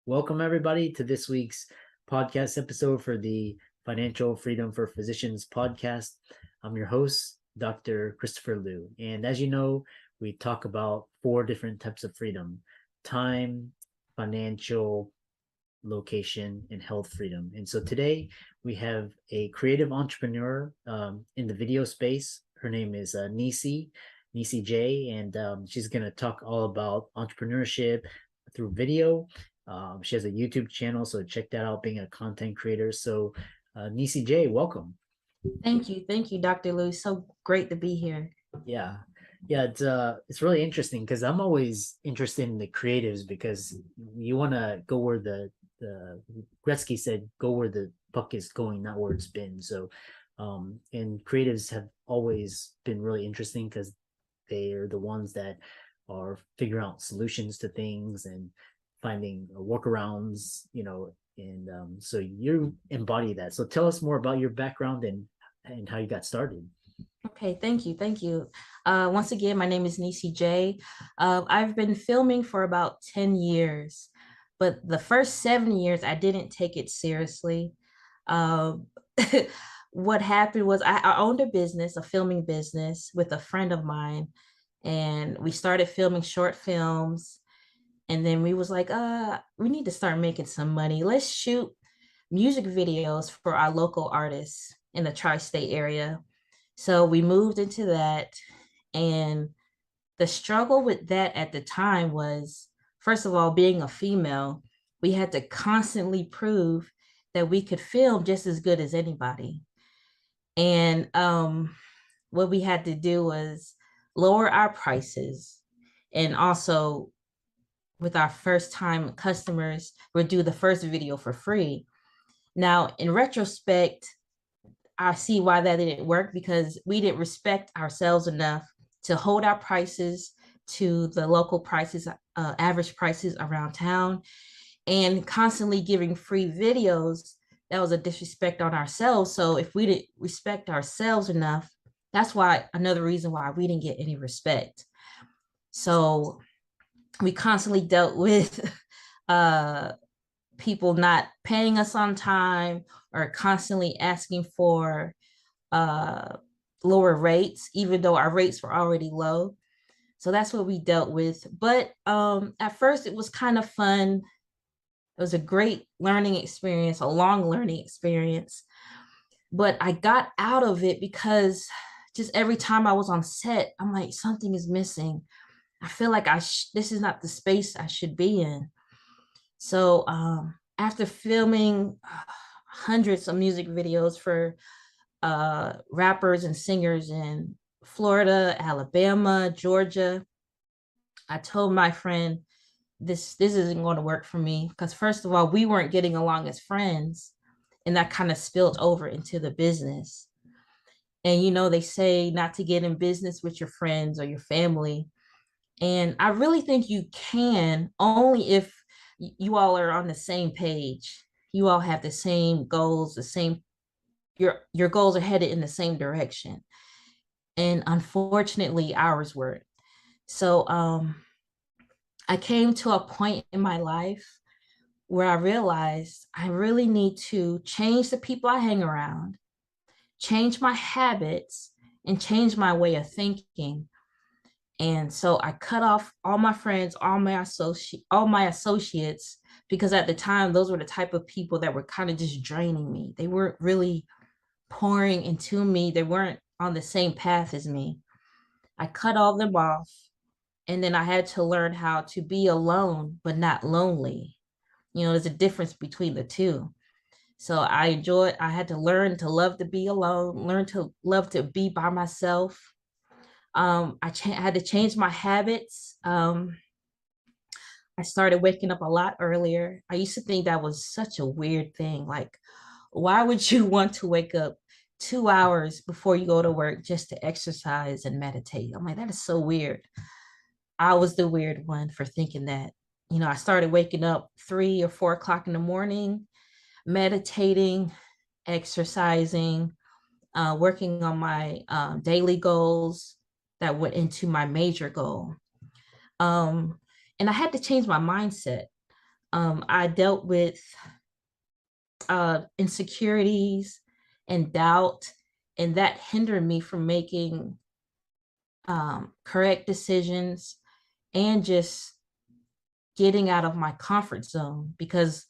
Welcome, everybody, to this week's podcast episode for the Financial Freedom for Physicians podcast. I'm your host, Dr. Christopher Liu. And as you know, we talk about four different types of freedom: time, financial, location, and health freedom. And so today we have a creative entrepreneur in the video space. Her name is Nisee J, and she's going to talk all about entrepreneurship through video. She has a YouTube channel, so check that out, being a content creator. So, Nisee J, welcome. Thank you, Dr. Lewis. So great to be here. Yeah, yeah, it's really interesting because I'm always interested in the creatives because you want to go where the Gretzky said, go where the puck is going, not where it's been. So, and creatives have always been really interesting because they are the ones that are figuring out solutions to things and finding workarounds, and so you embody that. So tell us more about your background and how you got started. Okay, thank you. Once again, my name is Nisee J. I've been filming for about 10 years, but the first 7 years I didn't take it seriously. Um, what happened was I owned a business, a filming business with a friend of mine, and we started filming short films. And then we was like, we need to start making some money. Let's shoot music videos for our local artists in the tri-state area. So we moved into that. And the struggle with that at the time was, first of all, being a female, we had to constantly prove that we could film just as good as anybody. And what we had to do was lower our prices, and also with our first time customers, we'll do the first video for free. Now, in retrospect, I see why that didn't work, because we didn't respect ourselves enough to hold our prices to the local prices, average prices around town, and constantly giving free videos. That was a disrespect on ourselves. So if we didn't respect ourselves enough, that's why another reason why we didn't get any respect. So we constantly dealt with uh, people not paying us on time, or constantly asking for uh, lower rates, even though our rates were already low. So that's what we dealt with. But at first, it was kind of fun. It was a great learning experience, a long learning experience. But I got out of it because just every time I was on set, I'm like, something is missing. I feel like this is not the space I should be in. So after filming hundreds of music videos for rappers and singers in Florida, Alabama, Georgia, I told my friend, this isn't going to work for me, because first of all, we weren't getting along as friends, and that kind of spilled over into the business. And they say not to get in business with your friends or your family. And I really think you can, only if you all are on the same page. You all have the same goals, the same your goals are headed in the same direction. And unfortunately, ours weren't. So I came to a point in my life where I realized I really need to change the people I hang around, change my habits, and change my way of thinking. And so I cut off all my friends, all my associates, because at the time those were the type of people that were kind of just draining me. They weren't really pouring into me. They weren't on the same path as me. I cut all them off, and then I had to learn how to be alone but not lonely. There's a difference between the two. So I had to learn to love to be alone, learn to love to be by myself. I had to change my habits. I started waking up a lot earlier. I used to think that was such a weird thing. Like, why would you want to wake up 2 hours before you go to work just to exercise and meditate? I'm like, that is so weird. I was the weird one for thinking that. I started waking up 3 or 4 o'clock in the morning, meditating, exercising, working on my daily goals that went into my major goal. Um, and I had to change my mindset. I dealt with insecurities and doubt, and that hindered me from making correct decisions and just getting out of my comfort zone. Because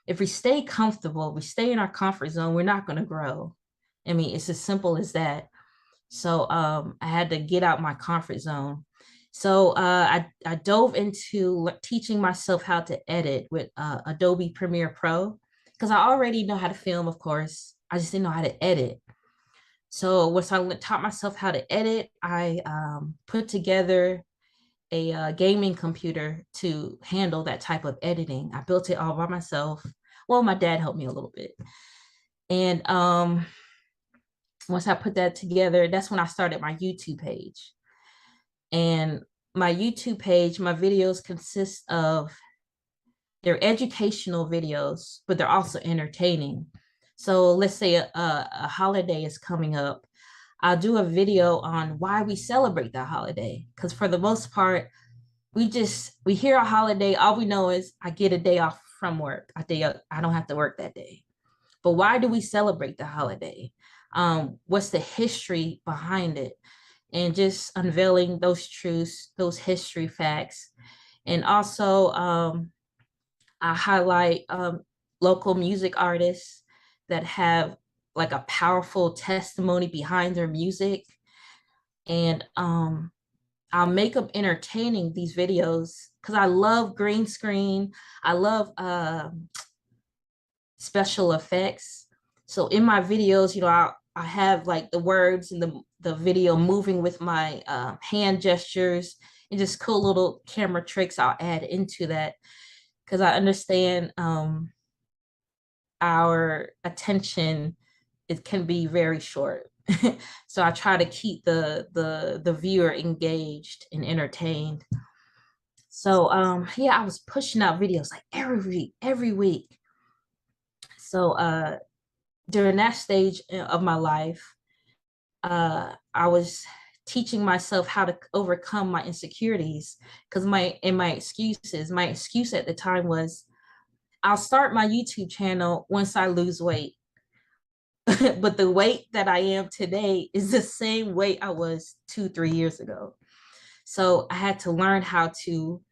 if we stay comfortable, we stay in our comfort zone, we're not going to grow. I mean, it's as simple as that. So I had to get out my comfort zone. So I dove into teaching myself how to edit with Adobe Premiere Pro because I already know how to film, of course. I just didn't know how to edit. So once I taught myself how to edit, I put together a gaming computer to handle that type of editing. I built it all by myself. Well, my dad helped me a little bit. And once I put that together, that's when I started my YouTube page. And my YouTube page, my videos consist of they're educational videos, but they're also entertaining. So let's say a holiday is coming up. I'll do a video on why we celebrate that holiday. Because for the most part, we hear a holiday, all we know is I get a day off from work. I don't have to work that day. But why do we celebrate the holiday? What's the history behind it? And just unveiling those truths, those history facts. And also, I highlight local music artists that have like a powerful testimony behind their music. And I'll make them entertaining these videos because I love green screen. I love special effects. So in my videos, I have like the words and the video moving with my hand gestures and just cool little camera tricks I'll add into that because I understand our attention, it can be very short. So I try to keep the viewer engaged and entertained. So yeah, I was pushing out videos like every week. So during that stage of my life, I was teaching myself how to overcome my insecurities because my excuse at the time was I'll start my YouTube channel once I lose weight. But the weight that I am today is the same weight I was 2, 3 years ago. So I had to learn how to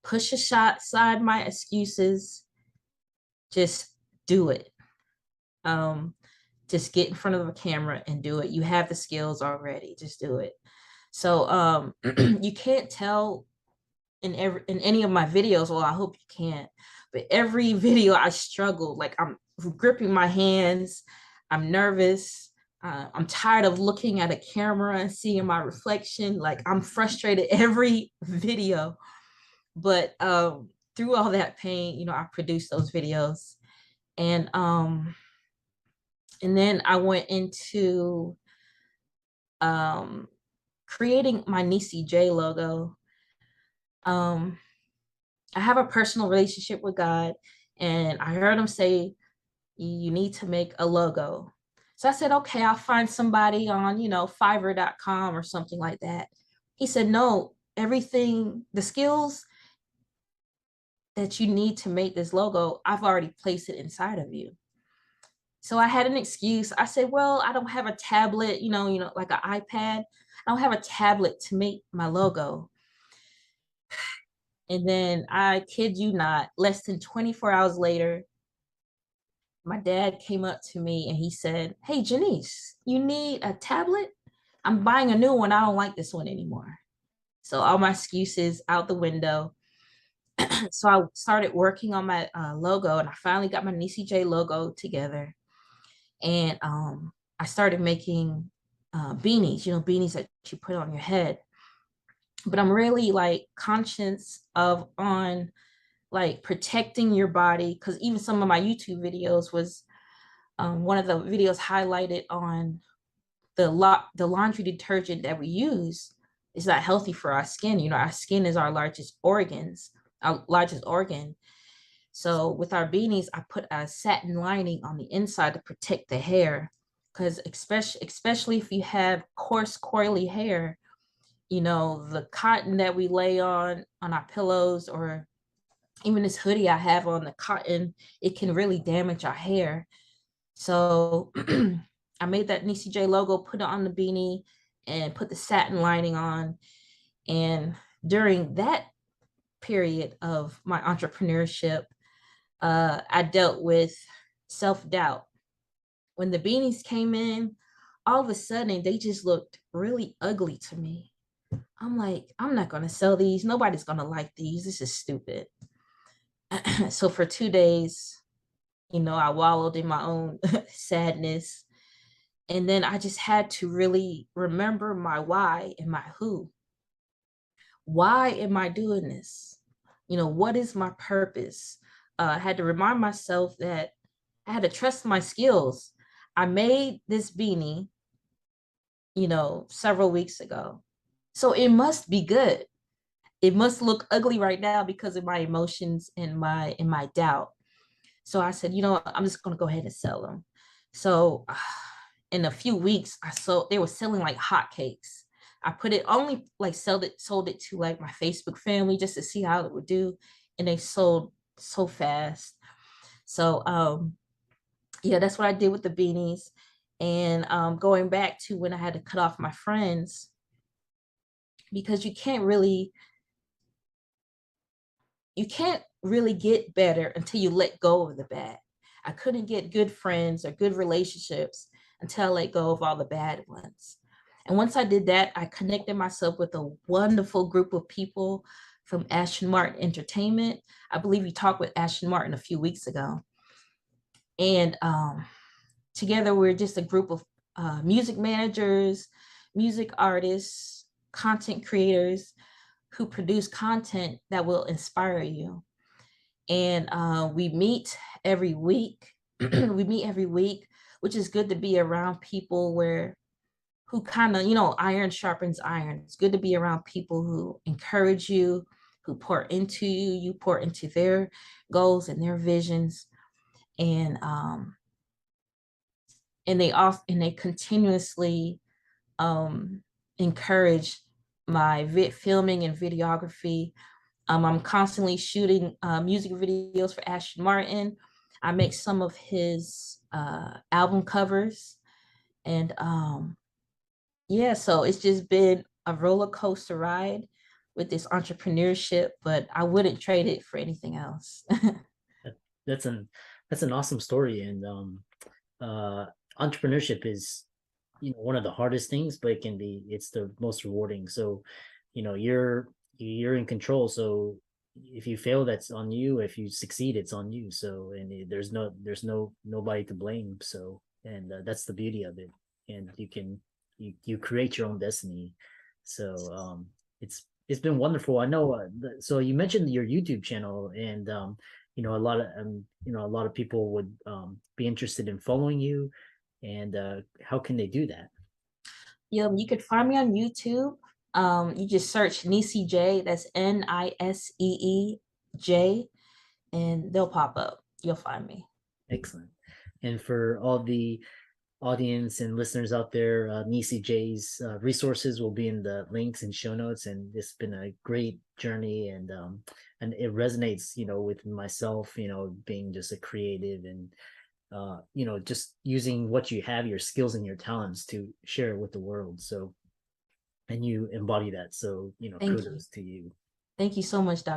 push aside my excuses, just do it. Um, just get in front of the camera and do it. You have the skills already, just do it. So you can't tell in any of my videos, well, I hope you can't, but every video I struggle, like I'm gripping my hands, I'm nervous, I'm tired of looking at a camera and seeing my reflection, like I'm frustrated every video. But through all that pain, I produced those videos. And then I went into um creating my Nisee J logo. um I have a personal relationship with God, and I heard him say, you need to make a logo. So I said, okay, I'll find somebody on, Fiverr.com or something like that. He said, no, everything, the skills that you need to make this logo, I've already placed it inside of you. So I had an excuse. I said, well, I don't have a tablet, like an iPad. I don't have a tablet to make my logo. And then I kid you not, less than 24 hours later, my dad came up to me and he said, hey, Janice, you need a tablet? I'm buying a new one. I don't like this one anymore. So all my excuses out the window. So I started working on my logo, and I finally got my Nisee J logo together. And I started making beanies, beanies that you put on your head. But I'm really like conscious of on like protecting your body, because even some of my YouTube videos was one of the videos highlighted on the laundry detergent that we use is not healthy for our skin. Our skin is our largest organ. So with our beanies, I put a satin lining on the inside to protect the hair, because especially if you have coarse, coily hair, the cotton that we lay on our pillows or Even this hoodie I have on, the cotton, it can really damage our hair. So I made that Nisee J logo, put it on the beanie, and put the satin lining on. And during that period of my entrepreneurship, I dealt with self-doubt. When the beanies came in, all of a sudden they just looked really ugly to me. I'm like, I'm not going to sell these. Nobody's going to like these. This is stupid. So for 2 days, I wallowed in my own sadness. And then I just had to really remember my why and my who. Why am I doing this? What is my purpose? I had to remind myself that I had to trust my skills. I made this beanie, several weeks ago. So it must be good. It must look ugly right now because of my emotions and my doubt. So I said, I'm just going to go ahead and sell them. So in a few weeks, they were selling like hotcakes. I put it only like sold it to like my Facebook family just to see how it would do. And they sold so fast. So yeah, that's what I did with the beanies. And going back to when I had to cut off my friends, because you can't really get better until you let go of the bad. I couldn't get good friends or good relationships until I let go of all the bad ones. And once I did that, I connected myself with a wonderful group of people from Ashton Martin Entertainment. I believe you talked with Ashton Martin a few weeks ago. And together we're just a group of music managers, music artists, content creators who produce content that will inspire you. And we meet every week. We meet every week, which is good to be around people who kind of, iron sharpens iron. It's good to be around people who encourage you, who pour into you, you pour into their goals and their visions. And they continuously encourage my filming and videography. I'm constantly shooting music videos for Ashton Martin. I make some of his album covers. And yeah, so it's just been a roller coaster ride with this entrepreneurship, but I wouldn't trade it for anything else. That- That's an that's an awesome story, and uh, entrepreneurship is one of the hardest things, but it's the most rewarding. So, you're in control. So if you fail, that's on you. If you succeed, it's on you. So there's nobody to blame. So and that's the beauty of it. And you create your own destiny. So it's been wonderful. I know. So you mentioned your YouTube channel, and a lot of people would be interested in following you. And how can they do that? Yeah, you could find me on YouTube. You just search Nisee J. That's Nisee J, and they'll pop up. You'll find me. Excellent. And for all the audience and listeners out there, Nisee J's resources will be in the links and show notes. And it's been a great journey, and it resonates, with myself, being just a creative, and just using what you have, your skills and your talents, to share with the world. So, and you embody that. So, Thank you. kudos to you. Thank you so much, Dr.